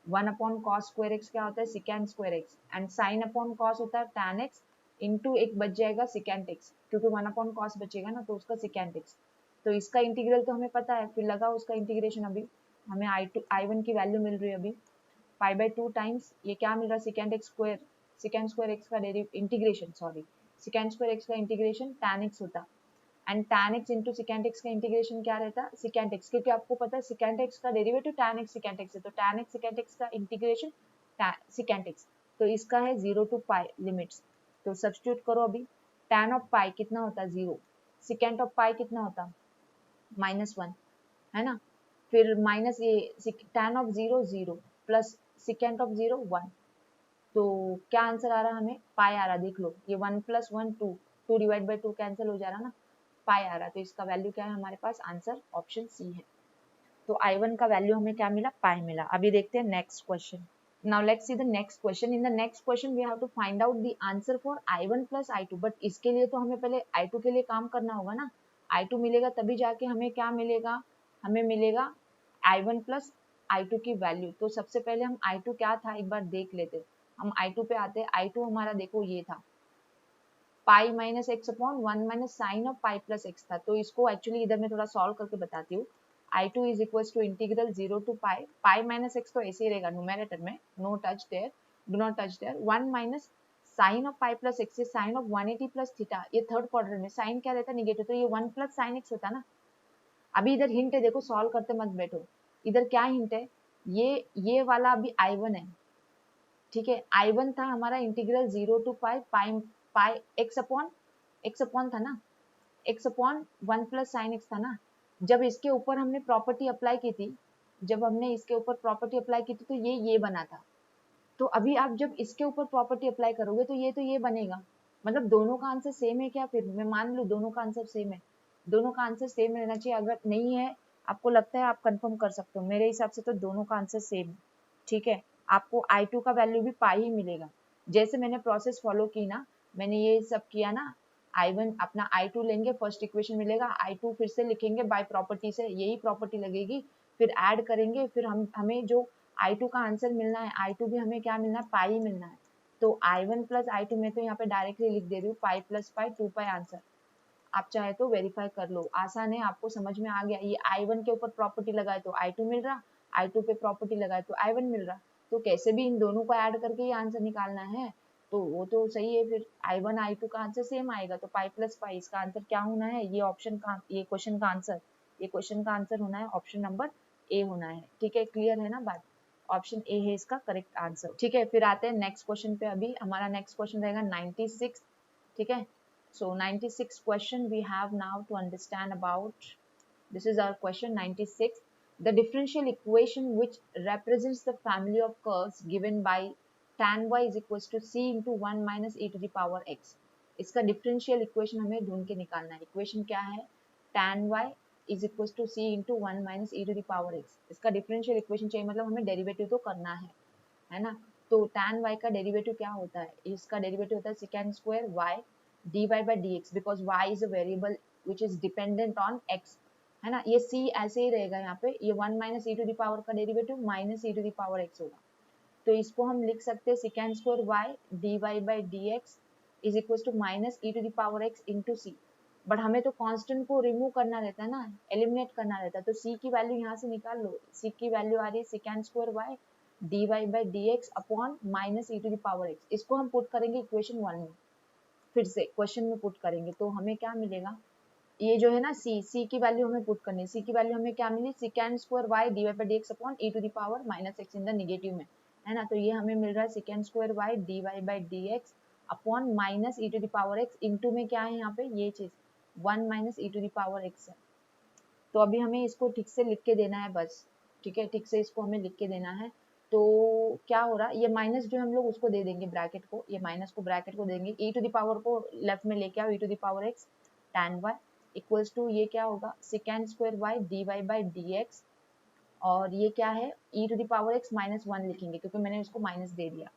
1 अपॉन कॉस स्क्वायर एक्स क्या होता है? Secant square x, and sine upon cos होता है tan एक्स, इंटू एक बच जाएगा सिकेंड एक्स, क्योंकि 1 अपॉन कॉस बचेगा ना, तो उसका सिकेंड एक्स। तो इसका इंटीग्रल तो हमें पता है, फिर लगा उसका इंटीग्रेशन। अभी हमें I1 की वैल्यू मिल रही है अभी पाई बाई 2 टाइम्स, ये क्या मिल रहा है? सिकेंड स्क्वायर एक्स का integration, sorry, secant square x का इंटीग्रेशन tan एक्स होता, and tan x into secant x का इंटीग्रेशन क्या रहता? सिकेंड एक्स, क्योंकि आपको पता है सिकेंड एक्स का derivative tan x secant x है, तो tan x सिकेंड एक्स का इंटीग्रेशन सिकेंड एक्स। तो इसका है 0 टू पाई लिमिट्स, तो सब्स्टिट्यूट करो अभी। tan ऑफ पाई कितना होता? 0, सिकेंड ऑफ पाई कितना होता? -1, है ना, फिर माइनस ये tan of 0 0 plus secant of 0 1, तो क्या आंसर आ रहा हमें? पाई आ रहा, देख लो, ये 1 प्लस 1 2, 2 डिवाइड बाई 2 कैंसिल हो जा रहा ना, पाई आ रहा, तो इसका वैल्यू क्या है हमारे पास? आंसर ऑप्शन सी है। तो I1 का वैल्यू हमें क्या मिला? पाई मिला। अभी देखते हैं next question. Now let's see the next question. In the next question we have to find out the answer for I1 plus I2, but इसके लिए तो हमें पहले I2 के लिए काम करना होगा ना। I2 मिलेगा तभी जाके हमें क्या मिलेगा? हमें मिलेगा I1 प्लस I2 की वैल्यू। तो सबसे पहले हम I2 क्या था एक बार देख लेते। हम I2 पे आते हैं। I2 हमारा देखो ये था pi minus x upon 1 minus sine of pi plus x था, तो इसको एक्चुअली इधर मैं थोड़ा सॉल्व करके बताती हूँ। I2 is equal to integral 0 to pi minus x तो ऐसे ही रहेगा न्यूमेरेटर में, no touch there, do not touch there, 1 minus sine of pi plus x, sine of 180 plus theta, ये थर्ड क्वाड्रेंट में साइन क्या रहता है? निगेटिव, तो ये 1 प्लस साइन एक्स होता ना। अभी इधर हिंट है, देखो सॉल्व करते मत बैठो, इधर क्या हिंट है? ये वाला अभी I1 है, ठीक है, I1 था हमारा integral 0 to pi pi x upon था ना, x upon 1 plus sine x था ना। जब इसके ऊपर हमने प्रॉपर्टी अप्लाई की थी, जब हमने इसके ऊपर प्रॉपर्टी अप्लाई की थी तो ये बना था। तो अभी आप जब इसके ऊपर प्रॉपर्टी अप्लाई करोगे तो ये बनेगा। मतलब दोनों का आंसर सेम है क्या? फिर मैं मान लूँ दोनों का आंसर सेम है, दोनों का आंसर सेम रहना चाहिए। अगर नहीं है, आपको लगता है, आप कंफर्म कर सकते हो। मेरे हिसाब से तो दोनों का आंसर सेम है, ठीक है। आपको I2 का वैल्यू भी पाई ही मिलेगा। जैसे मैंने प्रोसेस फॉलो की ना, मैंने ये सब किया ना, I1 अपना I2 लेंगे, फर्स्ट इक्वेशन मिलेगा, I2 फिर से लिखेंगे बाय प्रॉपर्टी से, यही प्रॉपर्टी लगेगी, फिर ऐड करेंगे, फिर हमें जो I2 का आंसर मिलना है, I2 भी हमें क्या मिलना है? पाई मिलना है। तो I1 प्लस I2 में तो यहाँ पे डायरेक्टली लिख दे रही हूँ, पाई प्लस पाई 2 पाई आंसर। आप चाहे तो वेरीफाई कर लो, आसान है, आपको समझ में आ गया। ये I1 के ऊपर प्रॉपर्टी लगाए तो I2 मिल रहा, I2 पे प्रॉपर्टी लगाए तो I1 मिल रहा। तो कैसे भी इन दोनों को ऐड करके ये आंसर निकालना है, तो वो तो सही है। फिर I1 I2 का आंसर सेम आएगा, तो पाई प्लस पाई, इसका आंसर क्या होना है? ये ऑप्शन का, ये क्वेश्चन का आंसर, ये क्वेश्चन का आंसर होना है ऑप्शन नंबर ए होना है, ठीक है। क्लियर है ना बात? ऑप्शन ए है इसका करेक्ट आंसर, ठीक है। फिर आते हैं नेक्स्ट क्वेश्चन पे। अभी हमारा नेक्स्ट क्वेश्चन रहेगा 96, ठीक है। So 96 question we have now to understand about. This is our question 96. The differential equation which represents the family of curves given by tan y is equals to c into 1 minus e to the power x. इसका differential equation हमें ढूंढ के निकालना है। equation क्या है? tan y is equals to c into 1 minus e to the power x. इसका differential equation चाहिए, मतलब हमें derivative तो करना है ना। तो tan y का डेरिवेटिव क्या होता है? इसका डेरिवेटिव होता है secant square y dy by dx, because y is a variable which is dependent on x, है ना। ये c ऐसे ही रहेगा यहाँ पे, ये 1 minus e to the power का derivative minus e to the power x होगा। तो इसको हम लिख सकते हैं secant square y dy by dx is equals to minus e to the power x into c। But हमें तो कांस्टेंट को रिमूव करना रहता है ना, एलिमिनेट करना रहता है। तो c की वैल्यू यहाँ से निकाल लो, c की वैल्यू आ रही है secant square y dy by dx upon minus e to the power x। इसको हम पुट करेंगे इक्वेशन 1 में, फिर से क्वेश्चन में पुट करेंगे तो हमें क्या मिलेगा? ये जो है ना c की वैल्यू हमें पुट करनी है। c की वैल्यू हमें क्या मिली? secant square y dy by dx upon e to the power minus x in the negative में, है ना। तो ये हमें मिल रहा है secant square y dy by dx upon minus e to the power x into में क्या है यहाँ पे? ये चीज 1 minus e to the power x है। तो अभी हमें इसको ठीक से लिख के देना है बस, ठीक है, ठीक से इसको हमें लिख के देना है। तो क्या हो रहा है? ये माइनस जो हम लोग उसको दे देंगे ब्रैकेट को, ये माइनस को ब्रैकेट को देंगे, e टू द पावर को लेफ्ट में लेके आओ, e to the power x tan y equals to ये क्या होगा? secant square y dy by dx, और ये क्या है? e to the power x minus 1 लिखेंगे क्योंकि मैंने उसको माइनस दे दिया।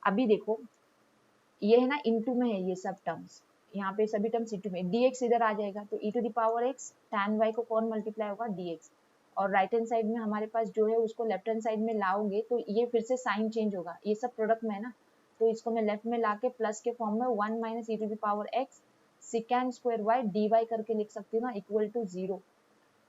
अभी देखो ये है ना इनटू में है, ये सब टर्म्स यहाँ पे सभी टर्म्स इनटू में, dx इधर आ जाएगा तो e to the power x tan y को कौन मल्टीप्लाई होगा? dx। और राइट हैंड साइड में हमारे पास जो है उसको लेफ्ट हैंड साइड में लाओगे तो ये फिर से साइन चेंज होगा, ये सब प्रोडक्ट में है ना। तो इसको मैं लेफ्ट में लाके प्लस के फॉर्म में 1 minus e to the power x secant square y dy करके लिख सकती हूँ ना, इक्वल टू 0।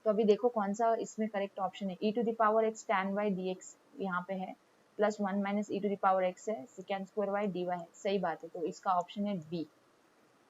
तो अभी देखो कौन सा इसमें करेक्ट ऑप्शन है। e to the power x tan y dx यहाँ पे है, plus 1 minus e to the power x है, secant square y dy है, सही बात है। तो इसका ऑप्शन है बी,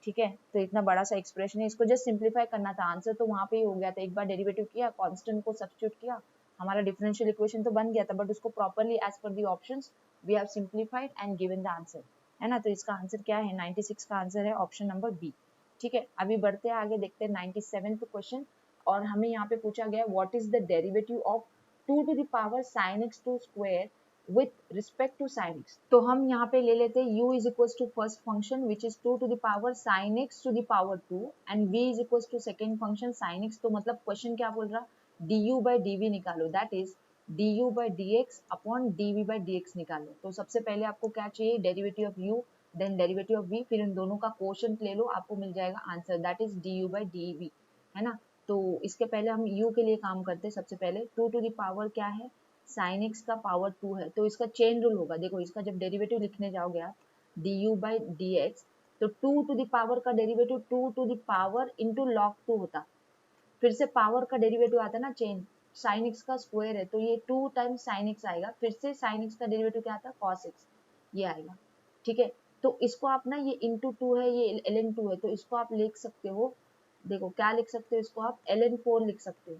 ठीक है। तो इतना बड़ा सा एक्सप्रेशन है, इसको जस्ट सिंप्लीफाई करना था, आंसर तो वहां पे ही हो गया था। एक बार डेरिवेटिव किया, कांस्टेंट को सब्स्टिट्यूट किया, हमारा डिफरेंशियल इक्वेशन तो बन गया था, बट उसको properly as per the options we have simplified and given the answer, है ना। तो इसका आंसर क्या है? 96 का आंसर है ऑप्शन नंबर बी, ठीक है। अभी बढ़ते हैं आगे, देखते हैं 97 क्वेश्चन, और हमें यहाँ पे पूछा गया what is the derivative of 2 to the power sin x to square with respect to sin x। तो हम यहाँ पे ले लेते हैं u is equals to first function which is 2 to the power sin x to the power 2 and v is equals to second function sin x। तो मतलब question क्या बोल रहा? du by dv निकालो, that is du by dx upon dv by dx निकालो। तो सबसे पहले आपको क्या चाहिए? Derivative of u, then derivative of v, फिर इन दोनों का कोशेंट ले लो, आपको मिल जाएगा answer, that is du by dv, है ना। तो इसके पहले हम u के लिए काम करते हैं। सबसे पहले 2 to the power क्या है? sin x का पावर 2 है, तो इसका चेन रूल होगा। देखो इसका जब डेरिवेटिव लिखने जाओगे आप du by dx, तो 2 टू द पावर का derivative 2 to the power into log 2 होता, फिर से पावर का डेरिवेटिव आता ना चेन, sin x का स्क्वायर है तो ये 2 टाइम्स sin x आएगा, फिर से sin x का डेरिवेटिव क्या आता है? cos x, ये आएगा, ठीक है। तो इसको आप ना, ये इंटू 2 है, ये ln 2 है, तो इसको आप लिख सकते हो, देखो क्या लिख सकते हो, इसको आप ln 4 लिख सकते हो।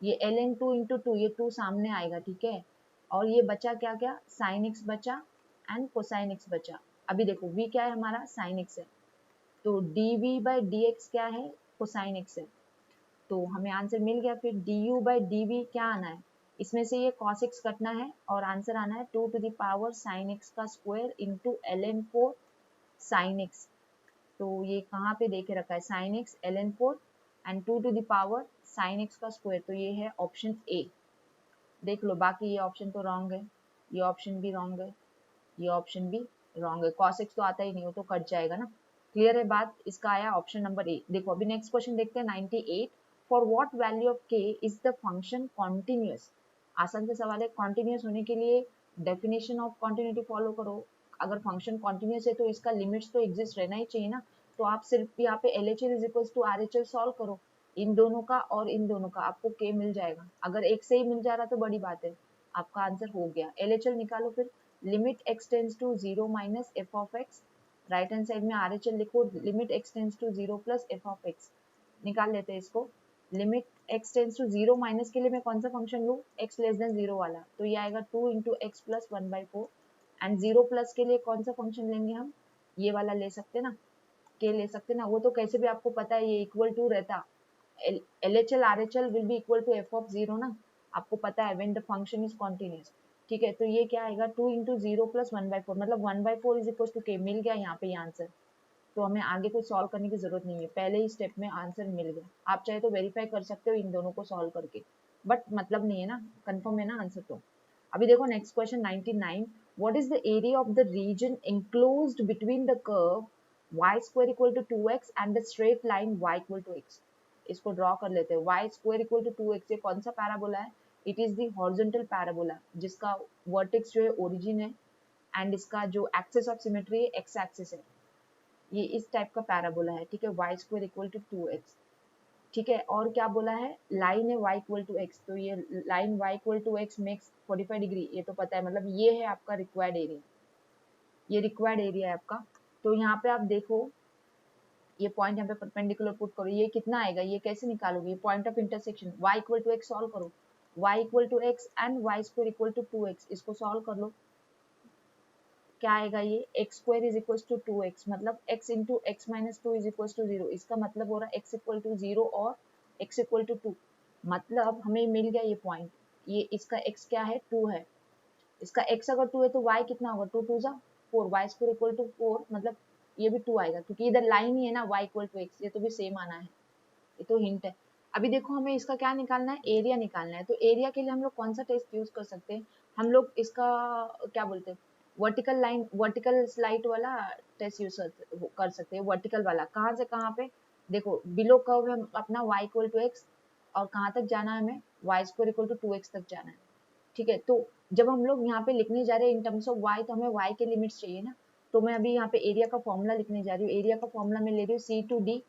ये ln 2 इंटू 2, ये 2 सामने आएगा, ठीक है। और ये बचा क्या क्या? sin x बचा एंड cosine x बचा। अभी देखो v क्या है हमारा? sin x है, तो dv बाई dx क्या है, कोसाइन x है, तो हमें आंसर मिल गया। फिर du बाई dv क्या आना है, इसमें से ये cos x कटना है और आंसर आना है 2 to the power sin x का square into ln4 sin x। तो ये कहाँ पे देके रखा है, sin x ln4 and 2 to the power sin x का स्क्वायर, तो ये है ऑप्शन ए। देख लो बाकी ये ऑप्शन तो रॉन्ग है, ये ऑप्शन भी रॉन्ग है, ये ऑप्शन भी रॉन्ग है, cos x तो आता ही नहीं, वो तो कट जाएगा ना। क्लियर है बात, इसका आया ऑप्शन नंबर ए। देखो अभी नेक्स्ट क्वेश्चन देखते हैं 98। For what value of k is the function continuous. आसान सा सवाल है, कॉन्टिन्यूअस होने के लिए डेफिनेशन ऑफ कॉन्टिन्यूटी फॉलो करो। अगर फंक्शन कॉन्टिन्यूअस है तो इसका लिमिट्स तो एग्जिस्ट रहना ही चाहिए ना, तो आप सिर्फ यहाँ पे LHL is equals to RHL solve करो, इन दोनों का और इन दोनों का आपको k मिल जाएगा। अगर एक से ही मिल जा रहा तो बड़ी बात है, आपका आंसर हो गया। LHL निकालो फिर, limit x tends to 0 minus f of x, right hand side में RHL लिखो, limit x tends to 0 plus f of x। निकाल लेते हैं इसको, limit x tends to 0 minus के लिए मैं कौन सा फंक्शन लूँ, x लेस देन 0 वाला, तो ये आएगा 2 into x plus 1/4। And 0 plus के लिए कौन सा फंक्शन लेंगे हम, ये वाला ले सकते ना, के ले सकते ना, वो तो कैसे भी आपको पता है ये इक्वल टू रहता, LHL RHL will be equal to f of 0 ना, आपको पता है when the function is continuous. ठीक है, तो ये क्या आएगा 2 इंटू 0 प्लस 1/4, मतलब 1/4 इज इक्वल टू k। मिल गया यहाँ पे ये आंसर, तो हमें आगे कुछ सॉल्व करने की जरूरत नहीं है, पहले ही स्टेप में आंसर मिल गया। आप चाहे तो वेरीफाई कर सकते हो इन दोनों को सॉल्व करके, बट मतलब नहीं है ना, कंफर्म है ना आंसर। तो अभी देखो next question 99। What is the area of the region enclosed between the curve y square equal to 2x and the straight line y equal to x। इसको ड्रॉ कर लेते हैं, y square equal to 2x, ये कौन सा parabola है, it is the horizontal parabola, जिसका vertex जो है ओरिजिन है एंड इसका जो एक्सिस ऑफ सिमेट्री है एक्स एक्सिस है, ये इस टाइप का पैराबोला है। ठीक है, Y square equal to 2x। ठीक है, और क्या बोला है, लाइन है y इक्वल टू x, तो ये line y equal to x makes 45 degree, ये तो पता है, मतलब ये है आपका रिक्वायर्ड एरिया, ये रिक्वायर्ड एरिया है आपका। तो यहाँ पे आप देखो ये पॉइंट यहाँ पे परपेंडिकुलर पुट करो, ये कितना आएगा, ये कैसे निकालोगे, ये point of intersection y equal to x solve करो, y equal to x and y square equal to 2x, इसको सॉल्व कर लो, क्या आएगा ये x square is equal to 2x, मतलब x into x minus 2 is equal to 0, इसका मतलब हो रहा है x इक्वल टू 0 और x इक्वल टू 2, मतलब हमें मिल गया ये पॉइंट। ये इसका x क्या है, 2 है, इसका x अगर 2 है तो y कितना होगा, 2 2 जा 4, y स्क्वायर इक्वल टू 4, मतलब ये भी 2 आएगा क्योंकि इधर लाइन ही है ना y इक्वल टू x, ये तो भी सेम आना है, ये तो हिंट है। अभी देखो हमें इसका क्या निकालना है, एरिया निकालना है, तो एरिया के लिए हम लोग कौन सा टेस्ट यूज कर सकते हैं, हम लोग इसका क्या बोलते हैं, वर्टिकल लाइन, वर्टिकल स्लाइड वाला टेस्ट यूज कर सकते हैं। वर्टिकल वाला कहाँ से कहाँ पे, देखो बिलो कर्व है अपना y इक्वल टू एक्स, और कहाँ तक जाना है हमें, y square equal to 2x तक जाना है। ठीक है, तो जब हम लोग यहाँ पे लिखने जा रहे हैं इन टर्म्स ऑफ y, तो हमें y के लिमिट्स चाहिए ना, तो मैं अभी यहाँ पे एरिया का फॉर्मूला लिखने जा रही हूँ, एरिया का फॉर्मूला मैं ले रही हूँ C/D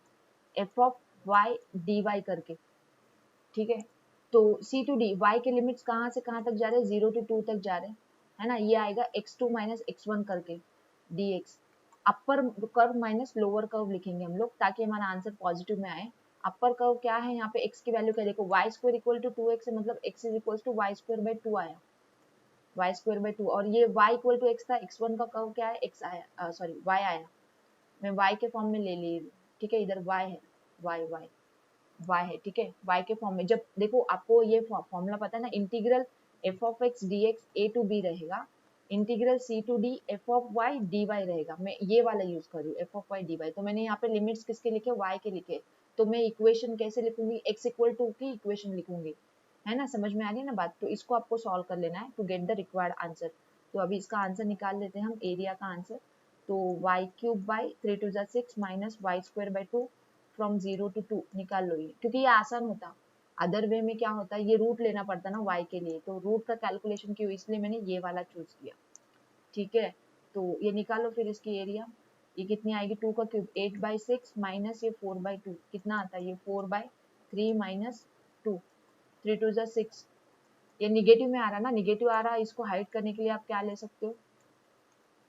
f of y dy करके। ठीक है, तो C/D y के लिमिट्स कहाँ से कहाँ तक जा रहे हैं, 0 to 2 तक जा रहे हैं, है ना, ये आएगा x2 माइनस x1 करके dx। Upper curve minus lower curve लिखेंगे हम लोग ताकि हमारा आंसर पॉजिटिव में आए। अपर कर्व क्या है, यहाँ पे x की वैल्यू क्या, देखो y square equal to 2x है, मतलब x is equal to y square by 2 आया, y स्क्वायर बाई 2, और ये y इक्वल टू x था, x1 का कर्व क्या है, x आया, सॉरी y आया, मैं y के फॉर्म में ले ली। ठीक है, इधर y है, y है, ठीक है, y के फॉर्म में। जब देखो आपको ये फॉर्मूला पता है ना, integral f of x dx a to b रहेगा, integral c to d f of y dy रहेगा, मैं ये वाला यूज कर रही हूँ f ऑफ y dy। तो मैंने यहाँ पे लिमिट्स किसके लिखे, y के लिखे, तो मैं इक्वेशन कैसे लिखूंगी, x इक्वल टू की इक्वेशन लिखूंगी, है ना, समझ में आ रही है ना बात। तो इसको आपको सॉल्व कर लेना है to get the required answer. तो अभी इसका आंसर निकाल लेते हैं हम, एरिया का आंसर, तो y cube by 3 2 6 minus y square by 2 from 0 to 2 निकाल लो ये, क्योंकि ये आसान होता, अदर वे में क्या होता है ये रूट लेना पड़ता ना y के लिए, तो रूट का कैलकुलेशन क्यों, इसलिए मैंने ये वाला चूज किया। ठीक है, तो ये निकालो फिर इसकी एरिया, ये कितनी आएगी, 2 का क्यूब 8/6 माइनस ये 4/2, कितना आता है ये 4/3 माइनस 2, 3 2 6, ये निगेटिव में आ रहा ना, निगेटिव आ रहा है, इसको हाइड करने के लिए आप क्या ले सकते हो,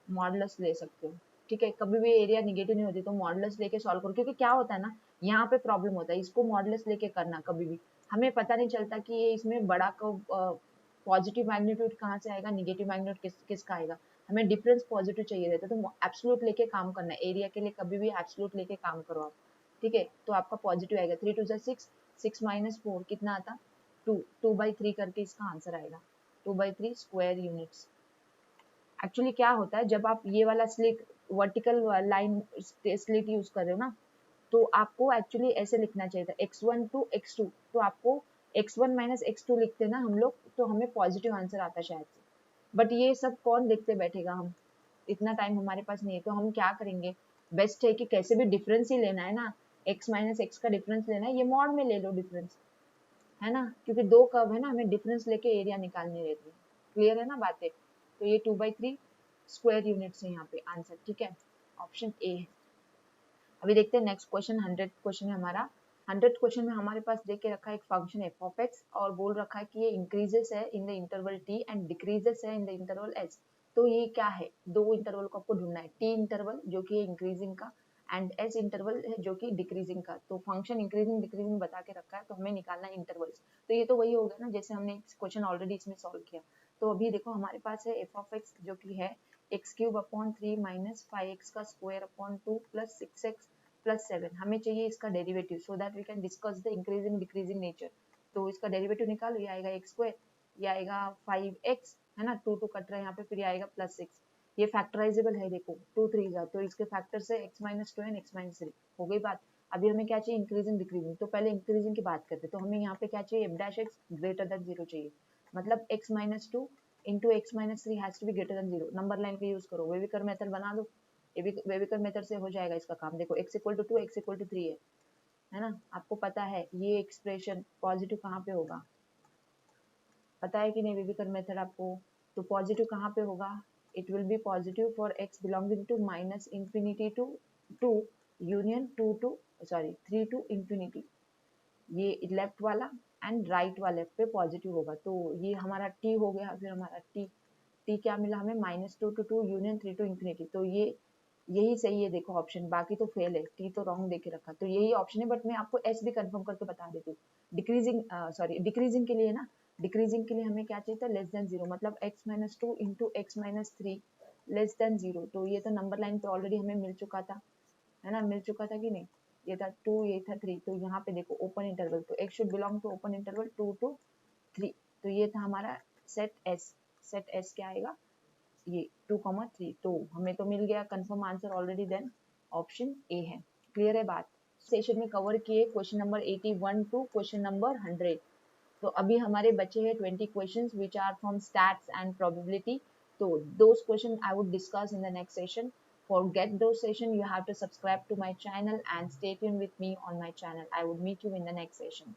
मॉडुलस ले सकते हो। ठीक है, कभी भी एरिया निगेटिव नहीं होती तो मॉडुलस लेके सॉल्व करो, क्योंकि क्या होता है ना, यहाँ पे प्रॉब्लम होता है, इसको मॉडुलस लेके करना, कभी भी हमें पता नहीं चलता कि ये इसमें बड़ा को पॉजिटिव मैग्नीट्यूड कहाँ से आएगा, निगेटिव मैग्नीट्यूड किसका आएगा, हमें डिफरेंस पॉजिटिव चाहिए रहता है, तो एब्सोल्यूट लेके काम करना है। एरिया के लिए कभी भी एब्सोल्यूट लेके काम करो आप, ठीक है। तो आपका पॉजिटिव आएगा, 3 2 6, 6 माइनस 4 कितना आता, 2, 2/3 करके इसका आंसर आएगा, 2/3 स्क्वायर यूनिट्स। एक्चुअली क्या होता है, जब आप ये वाला slit vertical line slit use कर रहे हो ना, तो आपको एक्चुअली ऐसे लिखना चाहिए था x1 टू x2, तो आपको x1 माइनस x2 लिखते ना हम लोग, तो हमें पॉजिटिव आंसर आता शायद से। बट ये सब कौन लिखते बैठेगा, हम इतना टाइम हमारे पास नहीं है। तो हम क्या करेंगे, बेस्ट है कि कैसे भी डिफरेंस ही लेना है ना, x माइनस एक्स का डिफरेंस लेना है, ये मॉड में ले लो डिफरेंस, है ना, क्योंकि दो कर्व है ना, हमें डिफरेंस लेके एरिया निकालनी रहती है। क्लियर है ना बातें। तो ये 2/3 स्क्वायर यूनिट्स है यहाँ पे आंसर, ठीक है, ऑप्शन ए है। अभी देखते हैं नेक्स्ट क्वेश्चन, 100 क्वेश्चन है हमारा। 100 क्वेश्चन में हमारे पास देख के रखा है एक फंक्शन एफ ऑफ एक्स, और बोल रखा है कि ये इंक्रीजेस है in the interval T and decreases है इन द इंटरवल एस। तो ये क्या है, दो इंटरवल को आपको ढूंढना है, टी इंटरवल जो कि इंक्रीजिंग का, एंड एस इंटरवल है जो कि डिक्रीजिंग का। तो फंक्शन इंक्रीजिंग डिक्रीजिंग बता के रखा है, तो हमें निकालना है इंटरवल्स। तो ये तो वही हो गया ना जैसे हमने क्वेश्चन ऑलरेडी इसमें सॉल्व किया। तो अभी देखो हमारे पास है एफ ऑफ एक्स जो कि है x³ अपॉन 3 माइनस 5x का square upon 2 plus 6x plus 7। हमें चाहिए इसका derivative, so that we can discuss the increasing decreasing nature. तो इसका डेरिवेटिव निकालो, ये आएगा एक्स स्क्वायर, ये आएगा 5x, है ना, 2 2 कट रहा है यहाँ पे, फिर ये आएगा प्लस 6। ये फैक्टराइजेबल है, देखो 2 3 जा, तो इसके फैक्टर से x-2 एंड x-3 हो गई बात। अभी हमें क्या चाहिए, इंक्रीजिंग डिक्रीजिंग। तो पहले इंक्रीजिंग की बात करते हैं, तो हमें यहाँ पे क्या चाहिए, f' ग्रेटर देन 0 चाहिए, मतलब x-2 into x-3 has to be greater than 0। Number line का यूज करो, वेविकर मेथड बना दो, वेविकर मेथड से हो जाएगा इसका काम। देखो x=2, x=3 है ना, आपको पता है ये एक्सप्रेशन पॉजिटिव कहाँ पे होगा, पता है कि नहीं वेविकर मेथड आपको। तो पॉजिटिव कहाँ पे होगा, it will be positive for x belonging to minus infinity to 2 union 2 to sorry 3 to infinity, ये लेफ्ट वाला एंड राइट वाले पे पॉजिटिव होगा। तो ये हमारा t हो गया, फिर हमारा t क्या मिला हमें, -2 टू 2 यूनियन 3 टू इंफिनिटी। तो ये यही सही है, देखो ऑप्शन, बाकी तो फेल है, टी तो रॉन्ग देके रखा, तो यही ऑप्शन है। बट मैं आपको एस भी कंफर्म करके बता देती हूँ, डिक्रीजिंग सॉरी डिक्रीजिंग के लिए ना, डिक्रीजिंग के लिए हमें क्या चाहिए था, लेस देन 0, मतलब x-2 into x-3 less than 0। तो ये तो नंबर लाइन पे ऑलरेडी हमें मिल चुका था, है ना, मिल चुका था कि नहीं, ये था 2, ये था 3। तो यहाँ पे देखो ओपन इंटरवल, तो x should belong to open interval 2 to 3। तो ये था हमारा सेट एस, सेट एस क्या आएगा, ये 2,3। तो हमें तो मिल गया confirm answer already, then option A है। क्लियर है बात। सेशन में कवर किए question number 81 to question number 100। तो अभी हमारे बचे हैं 20 questions which are from stats and probability. तो those questions I would discuss in the next session. For get those session, you have to subscribe to my channel and stay tuned with me on my channel. I would meet you in the next session.